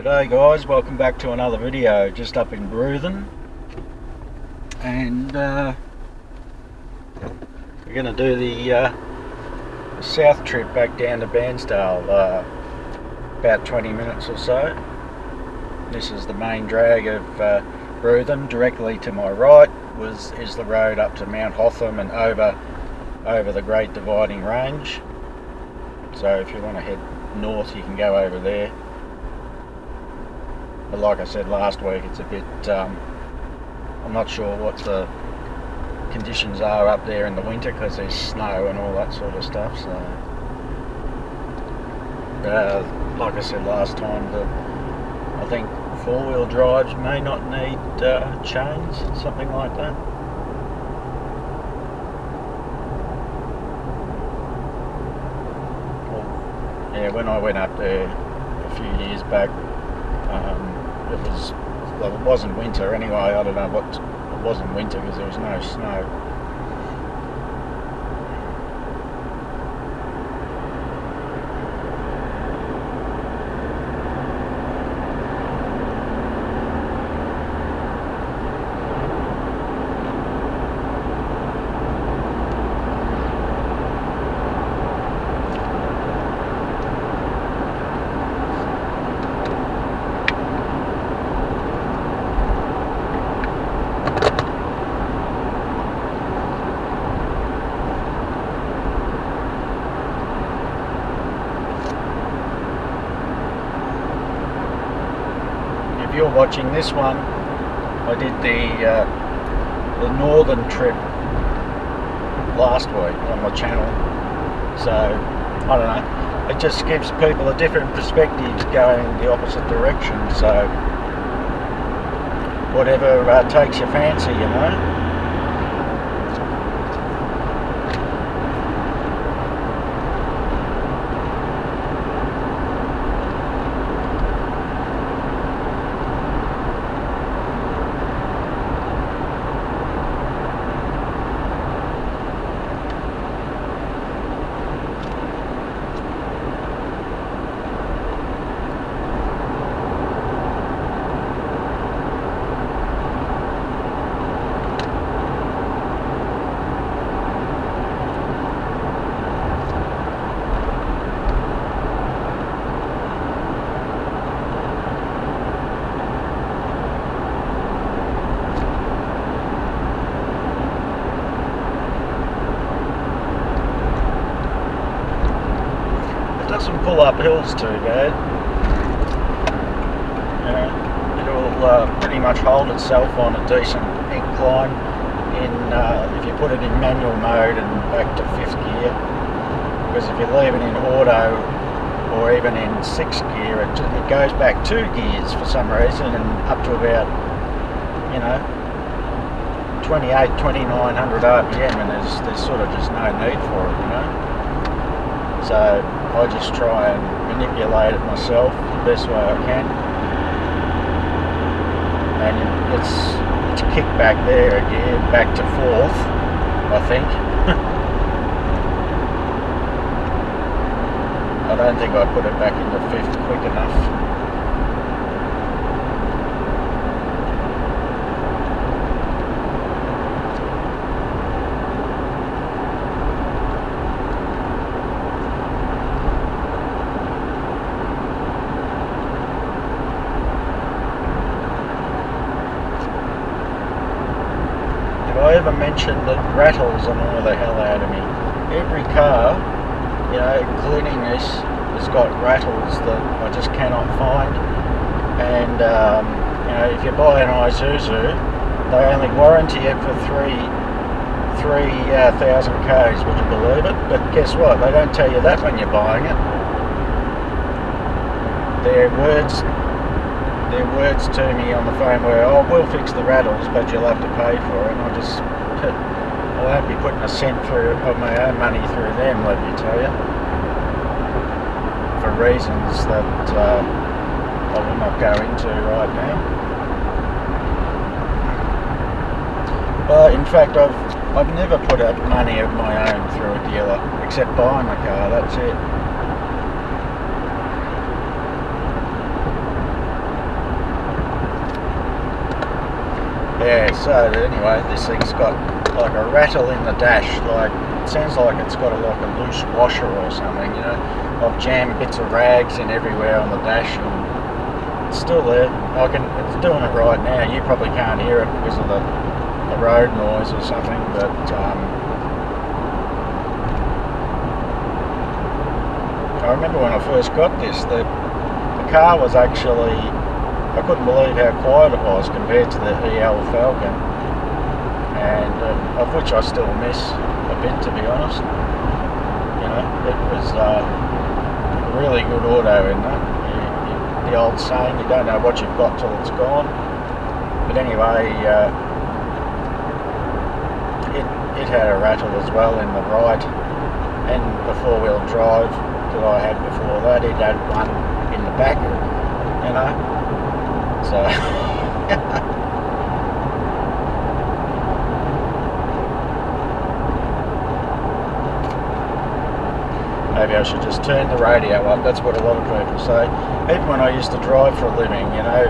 G'day guys, welcome back to another video just up in Bruthen, and we're going to do the south trip back down to Bairnsdale, about 20 minutes or so. This is the main drag of Bruthen. Directly to my right is the road up to Mount Hotham and over the Great Dividing Range. So if you want to head north you can go over there. But like I said last week, it's a bit, I'm not sure what the conditions are up there in the winter because there's snow and all that sort of stuff. So, like I said last time, I think four-wheel drives may not need chains, something like that. Well, yeah, when I went up there a few years back, it wasn't winter anyway. I don't know what, it wasn't winter because there was no snow. If you're watching this one, I did the northern trip last week on my channel, so I don't know, it just gives people a different perspective going the opposite direction, so whatever takes your fancy, you know. Doesn't pull up hills too bad. You know, it'll pretty much hold itself on a decent incline if you put it in manual mode and back to 5th gear. Because if you leave it in auto or even in 6th gear, it goes back 2 gears for some reason and up to about, you know, 2900 RPM, and there's sort of just no need for it, you know. So I just try and manipulate it myself the best way I can, and it's kicked back there again, back to 4th, I think. I don't think I put it back into 5th quick enough. I ever mentioned that rattles annoy the hell out of me. Every car, you know, including this, has got rattles that I just cannot find. And you know, if you buy an Isuzu, they only warranty it for 3,000 k's. Would you believe it? But guess what? They don't tell you that when you're buying it. Their words to me on the phone were, "Oh, we'll fix the rattles, but you'll have to pay for it." And I won't be putting a cent of my own money through them, let me tell you, for reasons that I will not go into right now. But in fact, I've never put up money of my own through a dealer, except buying the car. That's it. Yeah, so anyway, this thing's got like a rattle in the dash, like it sounds like it's got like a loose washer or something, you know. I've jammed bits of rags in everywhere on the dash and it's still there. It's doing it right now. You probably can't hear it because of the road noise or something, but I remember when I first got this, the car was actually, I couldn't believe how quiet it was compared to the EL Falcon, and of which I still miss a bit, to be honest. You know, it was a really good auto in that. The old saying, you don't know what you've got till it's gone. But anyway, it had a rattle as well in the right, and the four-wheel drive that I had before that, it had one in the back, you know. So maybe I should just turn the radio up. That's what a lot of people say. Even when I used to drive for a living, you know,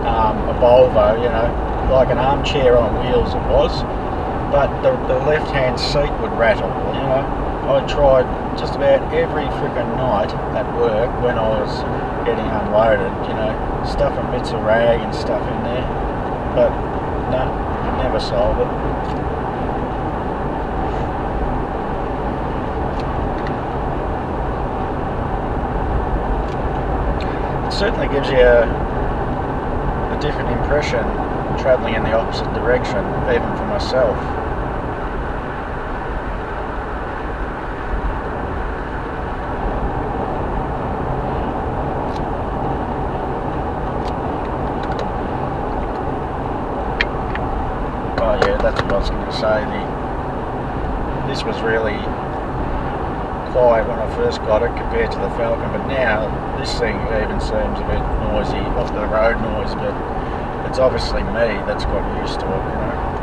a Volvo, you know, like an armchair on wheels it was, but the left-hand seat would rattle, you know. I tried just about every freaking night at work when I was getting unloaded, you know, stuffing bits of rag and stuff in there, but no, never solved it. It certainly gives you a different impression travelling in the opposite direction, even for myself. Oh yeah, that's what I was going to say. This was really quiet when I first got it compared to the Falcon, but now this thing even seems a bit noisy, off the road noise, but it's obviously me that's got used to it, you know.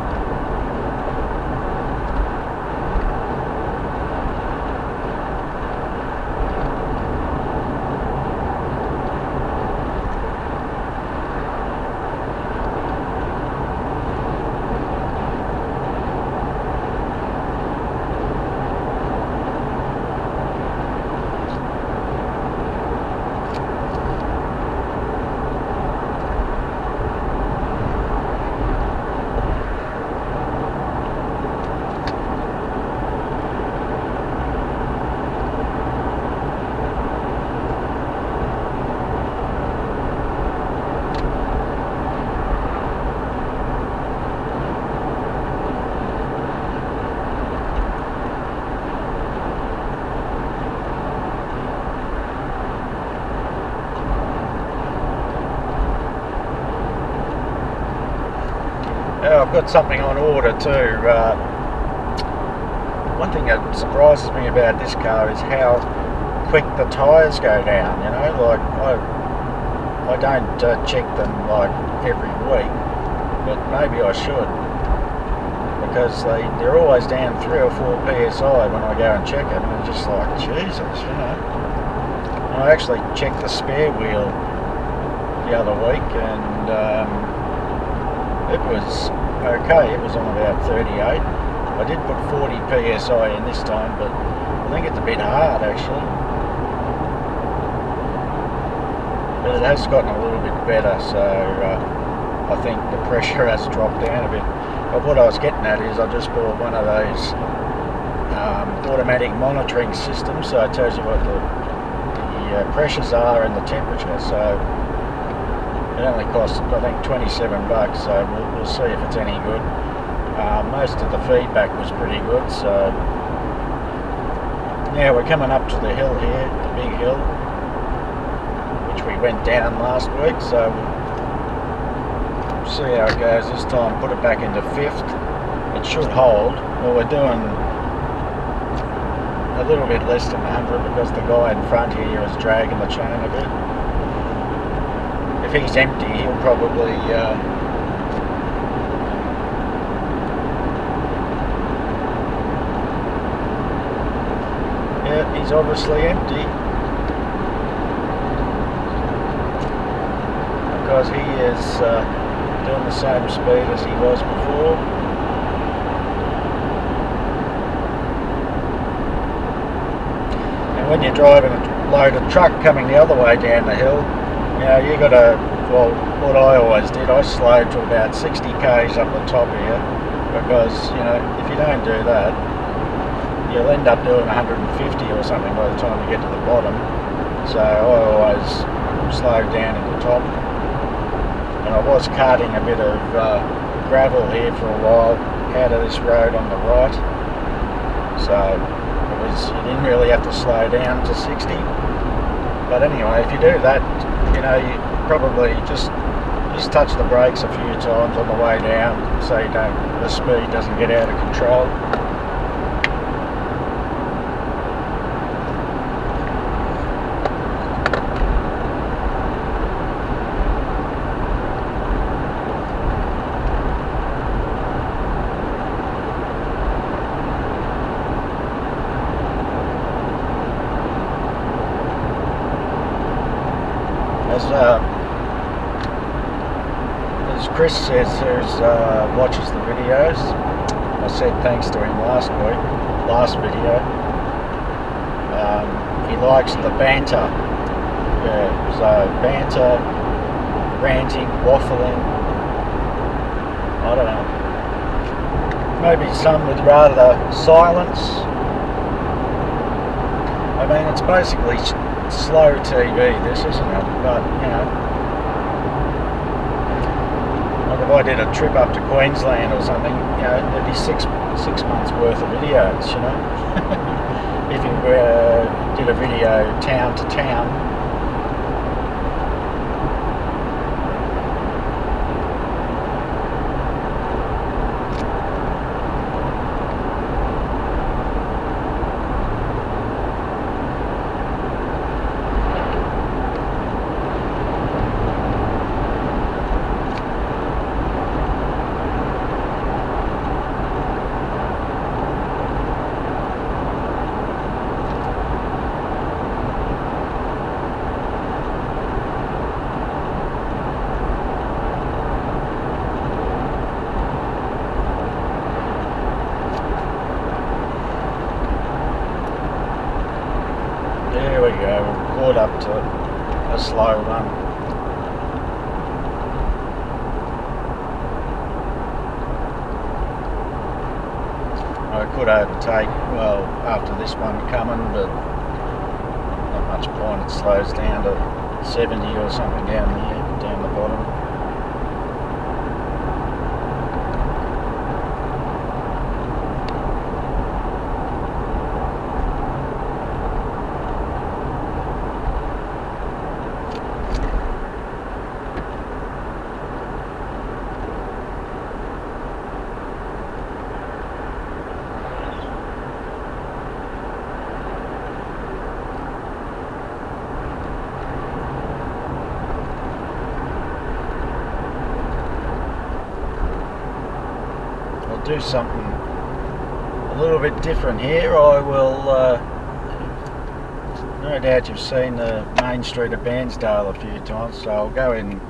I've got something on order too. One thing that surprises me about this car is how quick the tyres go down, you know. Like I don't check them like every week, but maybe I should, because they're always down 3 or 4 psi when I go and check it, and I'm just like, Jesus, you know. And I actually checked the spare wheel the other week, and it was okay. It was on about 38. I did put 40 psi in this time, but I think it's a bit hard actually. But it has gotten a little bit better, so I think the pressure has dropped down a bit. But what I was getting at is I just bought one of those automatic monitoring systems, so it tells you what the pressures are and the temperature. So it only cost, I think, 27 bucks, so we'll see if it's any good. Most of the feedback was pretty good, so now we're coming up to the hill here, the big hill, which we went down last week, so we'll see how it goes this time. Put it back into 5th. It should hold. Well, we're doing a little bit less than 100 because the guy in front here is dragging the chain a bit. If he's empty, he'll probably yeah, he's obviously empty, because he is doing the same speed as he was before. And when you're driving a loaded truck coming the other way down the hill, you know, you got to, well, what I always did, I slowed to about 60 k's up the top here, because, you know, if you don't do that, you'll end up doing 150 or something by the time you get to the bottom. So I always slowed down at the top. And I was carting a bit of gravel here for a while out of this road on the right. So you didn't really have to slow down to 60. But anyway, if you do that, you know, you probably just touch the brakes a few times on the way down so the speed doesn't get out of control. As Chris says, watches the videos. I said thanks to him last video. He likes the banter. Yeah, so banter, ranting, waffling. I don't know. Maybe some would rather silence. I mean, it's basically slow TV, this, isn't it? But, you know, like if I did a trip up to Queensland or something, you know, there'd be six months worth of videos, you know. If you did a video town to town. There we go, we're caught up to a slow run. I could overtake, well, after this one coming, but not much point. It slows down to 70 or something down here, down the bottom. Do something a little bit different here. I will, no doubt you've seen the main street of Bairnsdale a few times, so I'll go in,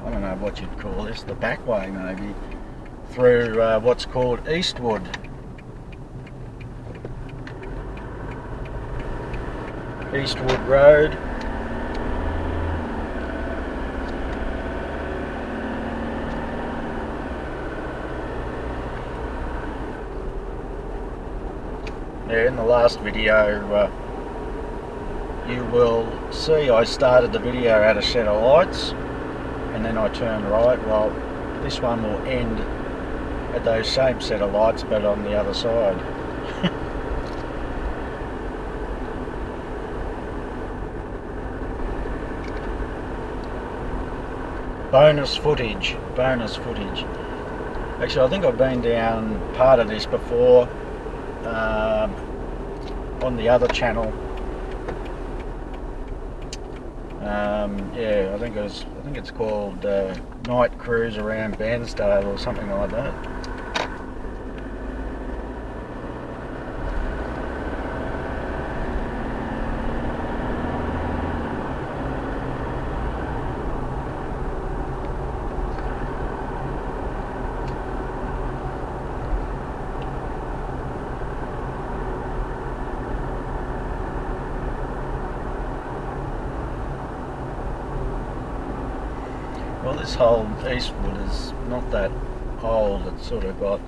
I don't know what you'd call this, the back way maybe, through what's called Eastwood. Eastwood Road. Yeah, in the last video you will see I started the video at a set of lights and then I turned right. Well, this one will end at those same set of lights but on the other side. Bonus footage. Actually, I think I've been down part of this before. On the other channel. Yeah, I think it's called Night Cruise Around Bairnsdale or something like that. Well, this whole Eastwood is not that old. It's sort of got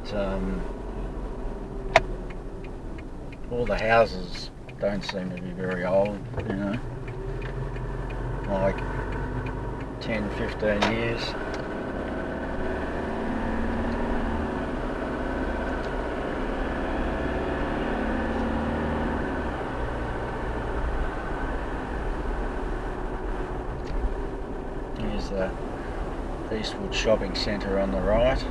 all the houses don't seem to be very old, you know, like 10, 15 years. Here's the Eastwood shopping centre on the right.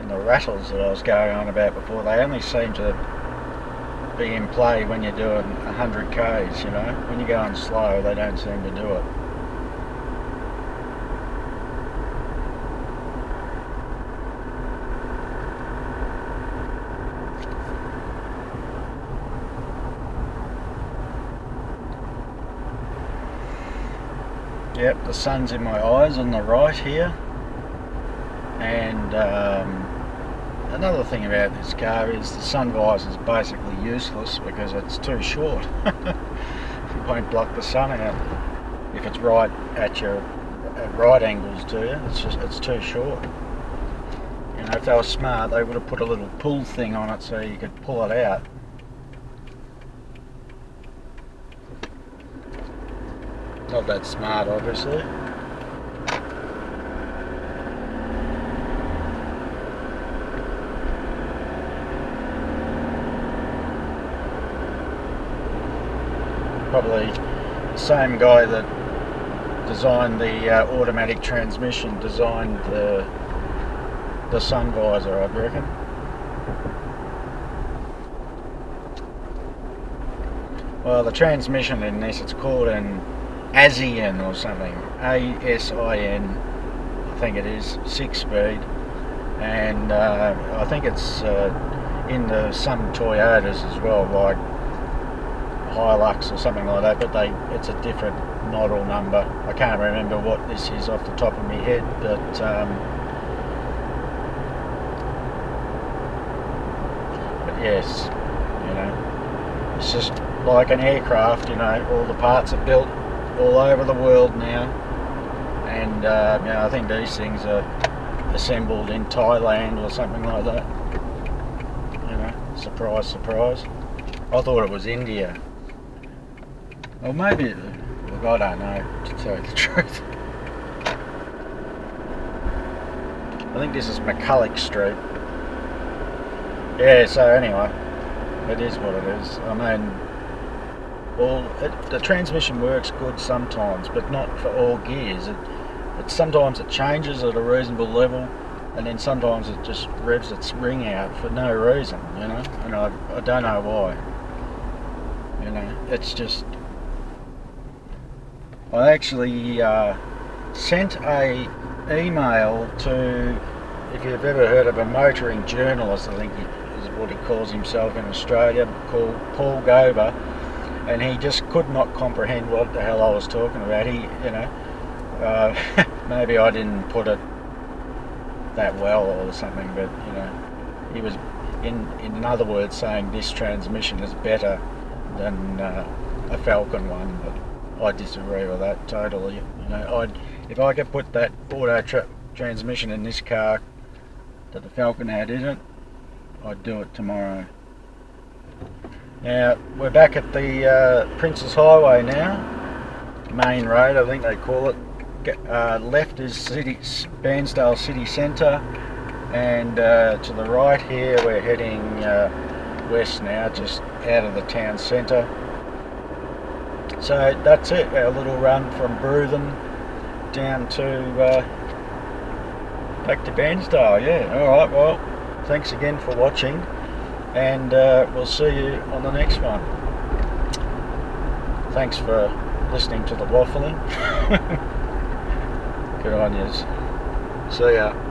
The rattles that I was going on about before, they only seem to be in play when you're doing 100 k's, you know. When you're going slow, they don't seem to do it. Yep, the sun's in my eyes on the right here. And another thing about this car is the sun visor is basically useless because it's too short. It won't block the sun out if it's right at right angles to you. It's too short. You know, if they were smart, they would have put a little pull thing on it so you could pull it out. Not that smart, obviously. Probably the same guy that designed the automatic transmission designed the sun visor, I'd reckon. Well, the transmission in this, it's called an ASIN or something, ASIN, I think it is, 6-speed, and I think it's in some Toyotas as well, like Hilux or something like that, but it's a different model number. I can't remember what this is off the top of my head, but yes, you know, it's just like an aircraft, you know, all the parts are built all over the world now, and you know, I think these things are assembled in Thailand or something like that. You know, surprise, surprise. I thought it was India. Or maybe, look, I don't know, to tell you the truth. I think this is McCulloch Street. Yeah, so anyway, it is what it is. I mean, well, the transmission works good sometimes, but not for all gears. Sometimes it changes at a reasonable level, and then sometimes it just revs its ring out for no reason, you know, and I don't know why. You know, it's just... I actually sent a email to, if you've ever heard of a motoring journalist, I think is what he calls himself in Australia, called Paul Gober, and he just could not comprehend what the hell I was talking about. He, you know, maybe I didn't put it that well or something, but you know, he was in other words saying this transmission is better than a Falcon one, but I disagree with that totally. You know, if I could put that auto transmission in this car that the Falcon had in it, I'd do it tomorrow. Now we're back at the Princes Highway now, main road I think they call it. Left is Bairnsdale City Centre, and to the right here we're heading west now, just out of the town centre. So that's it, our little run from Bruthen down to Back to Bairnsdale, yeah. Alright, well, thanks again for watching, and we'll see you on the next one. Thanks for listening to the waffling. Good on yous. See ya.